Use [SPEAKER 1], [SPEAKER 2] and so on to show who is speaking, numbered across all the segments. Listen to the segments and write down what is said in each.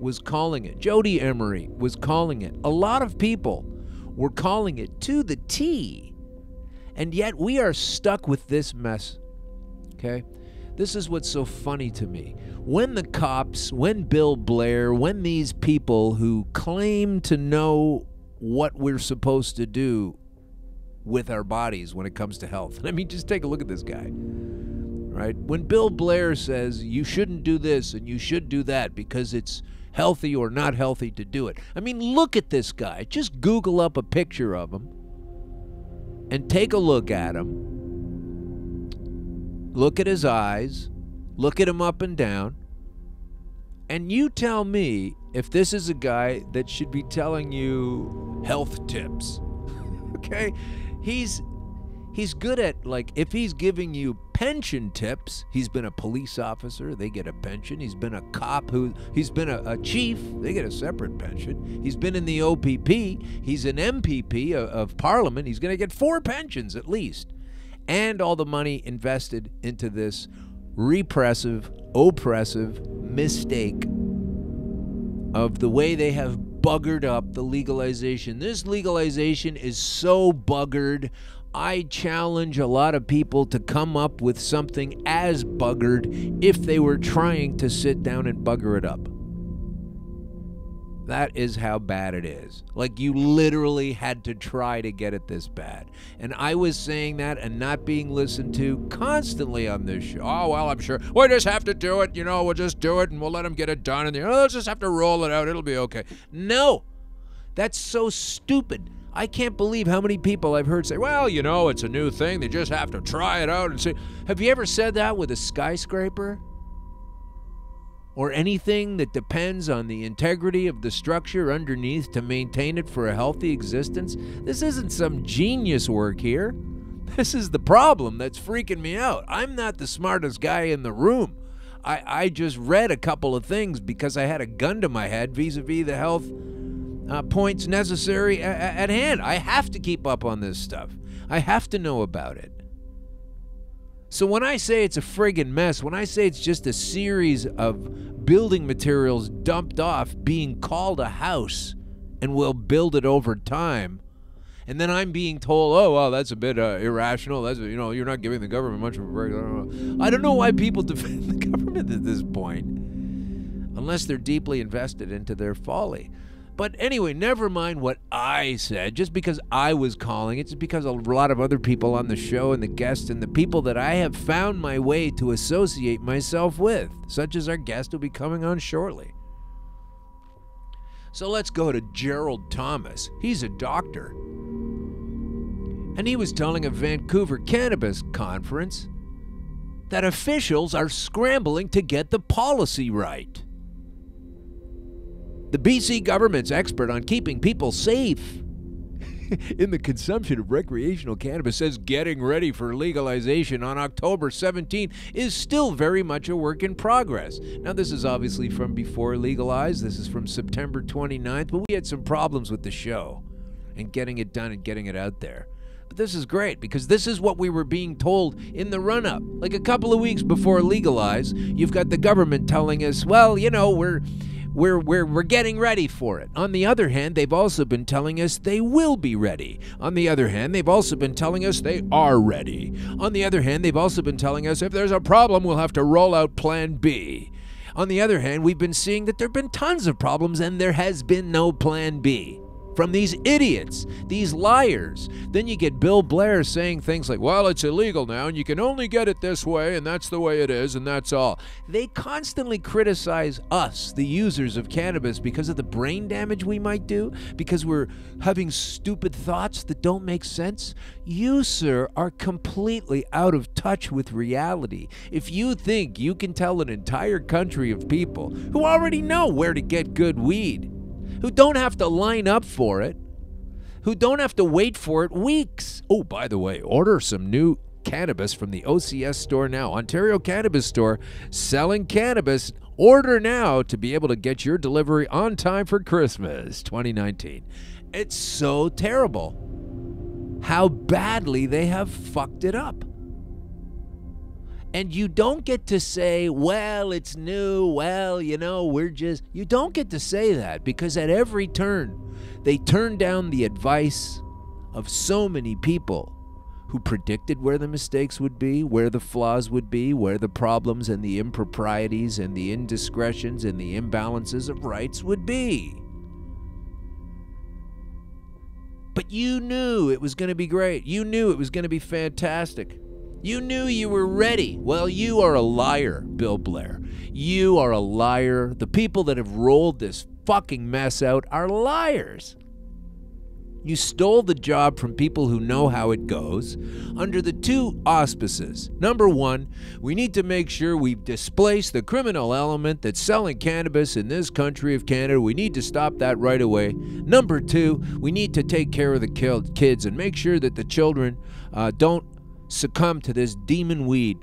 [SPEAKER 1] was calling it. Jody Emery was calling it. A lot of people were calling it to the T. And yet we are stuck with this mess. Okay? This is what's so funny to me. When the cops, when Bill Blair, when these people who claim to know what we're supposed to do with our bodies when it comes to health. I mean, just take a look at this guy, right? When Bill Blair says you shouldn't do this and you should do that because it's healthy or not healthy to do it. I mean, look at this guy. Just Google up a picture of him and take a look at him. Look at his eyes. Look at him up and down. And you tell me if this is a guy that should be telling you health tips. Okay? He's good at, like, if he's giving you pension tips, he's been a police officer, they get a pension. He's been a cop, he's been a chief, they get a separate pension. He's been in the OPP, he's an MPP of Parliament, he's going to get 4 pensions at least. And all the money invested into this repressive, oppressive mistake of the way they have buggered up the legalization. This legalization is so buggered. I challenge a lot of people to come up with something as buggered if they were trying to sit down and bugger it up. That is how bad it is. Like, you literally had to try to get it this bad. And I was saying that and not being listened to constantly on this show. Oh, well, I'm sure we'll just have to do it. You know, we'll just do it and we'll let them get it done. And they'll just have to roll it out. It'll be okay. No, that's so stupid. I can't believe how many people I've heard say, well, you know, it's a new thing. They just have to try it out and see. Have you ever said that with a skyscraper? Or anything that depends on the integrity of the structure underneath to maintain it for a healthy existence? This isn't some genius work here. This is the problem that's freaking me out. I'm not the smartest guy in the room. I just read a couple of things because I had a gun to my head vis-a-vis the health points necessary at hand. I have to keep up on this stuff. I have to know about it. So when I say it's a friggin' mess, when I say it's just a series of building materials dumped off being called a house and we'll build it over time, and then I'm being told, oh, well, that's a bit irrational. That's, you know, you're not giving the government much of a break. I don't know why people defend the government at this point, unless they're deeply invested into their folly. But anyway, never mind what I said. Just because I was calling, it's because a lot of other people on the show and the guests and the people that I have found my way to associate myself with, such as our guest who'll be coming on shortly. So let's go to Gerald Thomas. He's a doctor. And he was telling a Vancouver Cannabis conference that officials are scrambling to get the policy right. The BC government's expert on keeping people safe in the consumption of recreational cannabis says getting ready for legalization on October 17 is still very much a work in progress. Now, this is obviously from before legalized. This is from September 29th, but we had some problems with the show and getting it done and getting it out there. But this is great because this is what we were being told in the run-up. Like a couple of weeks before legalize, you've got the government telling us, well, you know, we're getting ready for it. On the other hand, they've also been telling us they will be ready. On the other hand, they've also been telling us they are ready. On the other hand, they've also been telling us if there's a problem, we'll have to roll out Plan B. On the other hand, we've been seeing that there have been tons of problems and there has been no Plan B. From these idiots, these liars. Then you get Bill Blair saying things like, well, it's illegal now and you can only get it this way and that's the way it is and that's all. They constantly criticize us, the users of cannabis, because of the brain damage we might do, because we're having stupid thoughts that don't make sense. You, sir, are completely out of touch with reality. If you think you can tell an entire country of people who already know where to get good weed, who don't have to line up for it, who don't have to wait for it weeks. Oh, by the way, order some new cannabis from the OCS store now. Ontario Cannabis Store, selling cannabis. Order now to be able to get your delivery on time for Christmas 2019. It's so terrible how badly they have fucked it up. And you don't get to say, well, it's new, well, you don't get to say that, because at every turn, they turn down the advice of so many people who predicted where the mistakes would be, where the flaws would be, where the problems and the improprieties and the indiscretions and the imbalances of rights would be. But you knew it was going to be great. You knew it was going to be fantastic. You knew you were ready. Well, you are a liar, Bill Blair. You are a liar. The people that have rolled this fucking mess out are liars. You stole the job from people who know how it goes under the two auspices. Number one, we need to make sure we displace the criminal element that's selling cannabis in this country of Canada. We need to stop that right away. Number two, we need to take care of the kids and make sure that the children don't succumb to this demon weed.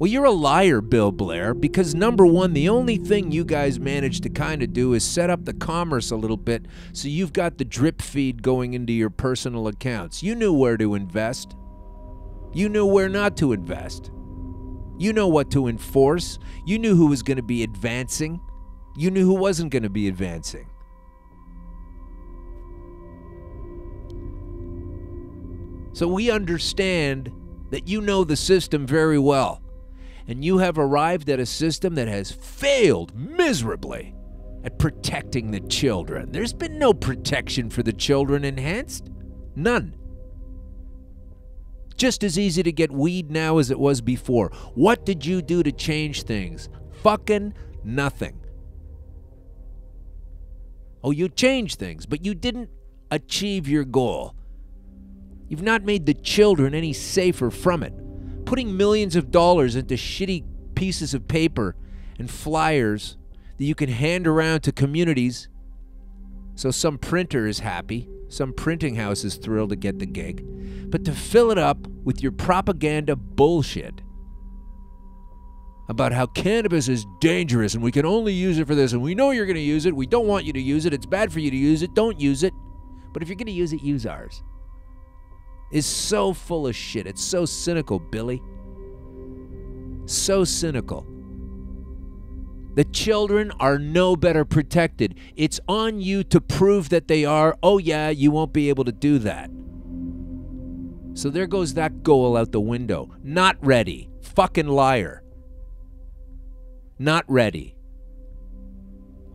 [SPEAKER 1] Well, you're a liar, Bill Blair, because number one, the only thing you guys managed to kind of do is set up the commerce a little bit so you've got the drip feed going into your personal accounts. You knew where to invest. You knew where not to invest. You know what to enforce. You knew who was going to be advancing. You knew who wasn't going to be advancing. So we understand that you know the system very well. And you have arrived at a system that has failed miserably at protecting the children. There's been no protection for the children enhanced. None. Just as easy to get weed now as it was before. What did you do to change things? Fucking nothing. Oh, you changed things, but you didn't achieve your goal. You've not made the children any safer from it. Putting millions of dollars into shitty pieces of paper and flyers that you can hand around to communities so some printer is happy, some printing house is thrilled to get the gig, but to fill it up with your propaganda bullshit about how cannabis is dangerous and we can only use it for this and we know you're going to use it, we don't want you to use it, it's bad for you to use it, don't use it, but if you're going to use it, use ours. Is so full of shit. It's so cynical, Billy. So cynical. The children are no better protected. It's on you to prove that they are. Oh yeah, you won't be able to do that. So there goes that goal out the window. Not ready. Fucking liar. Not ready.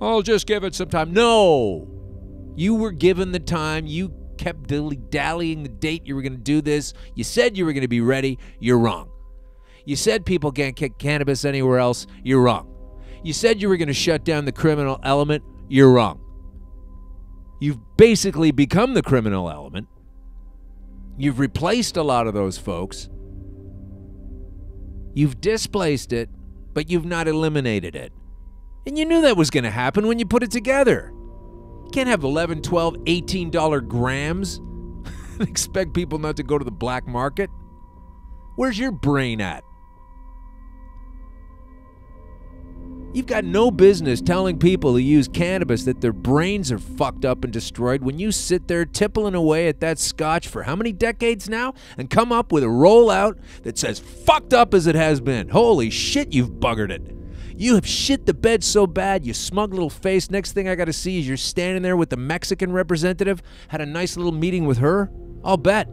[SPEAKER 1] I'll just give it some time. No! You were given the time. You kept dilly-dallying the date you were going to do this. You said you were going to be ready. You're wrong. You said people can't kick cannabis anywhere else. You're wrong. You said you were going to shut down the criminal element. You're wrong. You've basically become the criminal element. You've replaced a lot of those folks. You've displaced it, but you've not eliminated it. And you knew that was going to happen when you put it together. Can't have $11, $12, $18 grams and expect people not to go to the black market. Where's your brain at? You've got no business telling people who use cannabis that their brains are fucked up and destroyed when you sit there tippling away at that scotch for how many decades now and come up with a rollout that says fucked up as it has been. Holy shit, you've buggered it. You have shit the bed so bad, you smug little face. Next thing I got to see is you're standing there with the Mexican representative. Had a nice little meeting with her. I'll bet.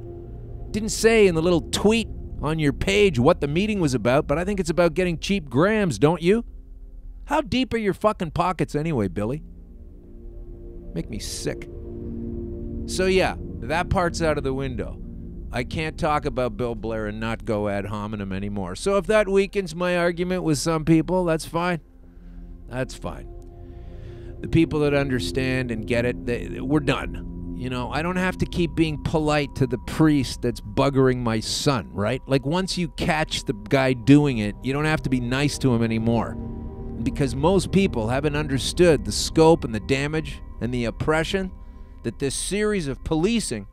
[SPEAKER 1] Didn't say in the little tweet on your page what the meeting was about, but I think it's about getting cheap grams, don't you? How deep are your fucking pockets anyway, Billy? Make me sick. So yeah, that part's out of the window. I can't talk about Bill Blair and not go ad hominem anymore. So if that weakens my argument with some people, that's fine. That's fine. The people that understand and get it, we're done. You know, I don't have to keep being polite to the priest that's buggering my son, right? Like once you catch the guy doing it, you don't have to be nice to him anymore. Because most people haven't understood the scope and the damage and the oppression that this series of policing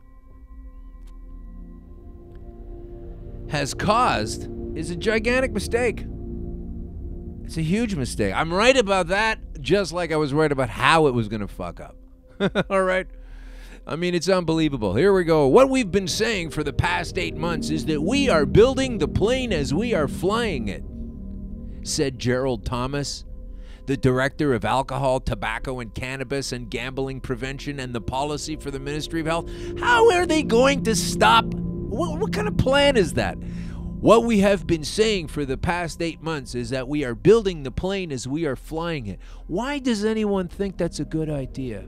[SPEAKER 1] has caused is a gigantic mistake. It's a huge mistake. I'm right about that, just like I was right about how it was going to fuck up. All right? I mean, it's unbelievable. Here we go. What we've been saying for the past 8 months is that we are building the plane as we are flying it, said Gerald Thomas, the director of alcohol, tobacco, and cannabis and gambling prevention and the policy for the Ministry of Health. How are they going to stop? What kind of plan is that? What we have been saying for the past 8 months is that we are building the plane as we are flying it. Why does anyone think that's a good idea?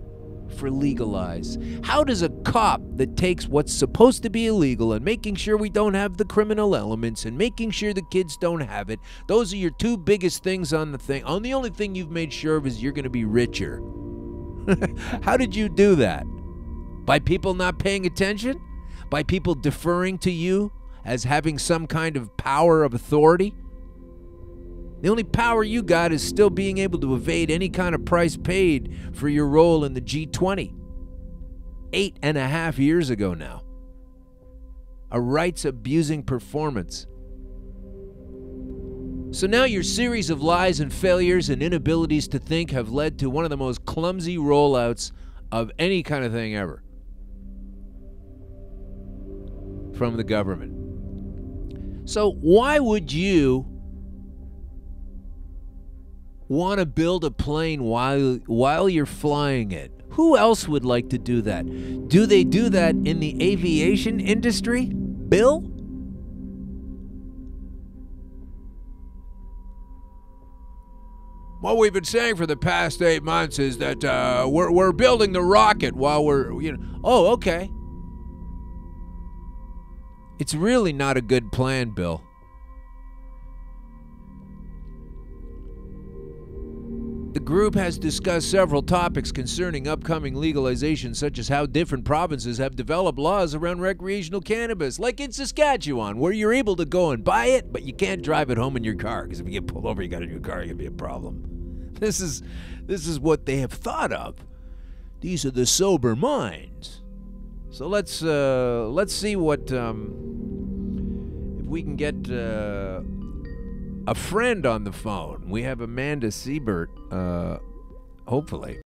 [SPEAKER 1] For Legalize. How does a cop that takes what's supposed to be illegal and making sure we don't have the criminal elements and making sure the kids don't have it, those are your two biggest things on the thing. On the only thing you've made sure of is you're going to be richer. How did you do that? By people not paying attention? By people deferring to you as having some kind of power of authority? The only power you got is still being able to evade any kind of price paid for your role in the G20. 8.5 years ago now. A rights-abusing performance. So now your series of lies and failures and inabilities to think have led to one of the most clumsy rollouts of any kind of thing ever from the government. So why would you want to build a plane while you're flying it? Who else would like to do that? Do they do that in the aviation industry? Bill? What we've been saying for the past 8 months is that we're building the rocket while we're, Oh, okay. It's really not a good plan, Bill. The group has discussed several topics concerning upcoming legalization, such as how different provinces have developed laws around recreational cannabis, like in Saskatchewan, where you're able to go and buy it, but you can't drive it home in your car, because if you get pulled over, you got a new car, it can be a problem. This is what they have thought of. These are the sober minds. So let's see what if we can get a friend on the phone. We have Amanda Siebert, hopefully.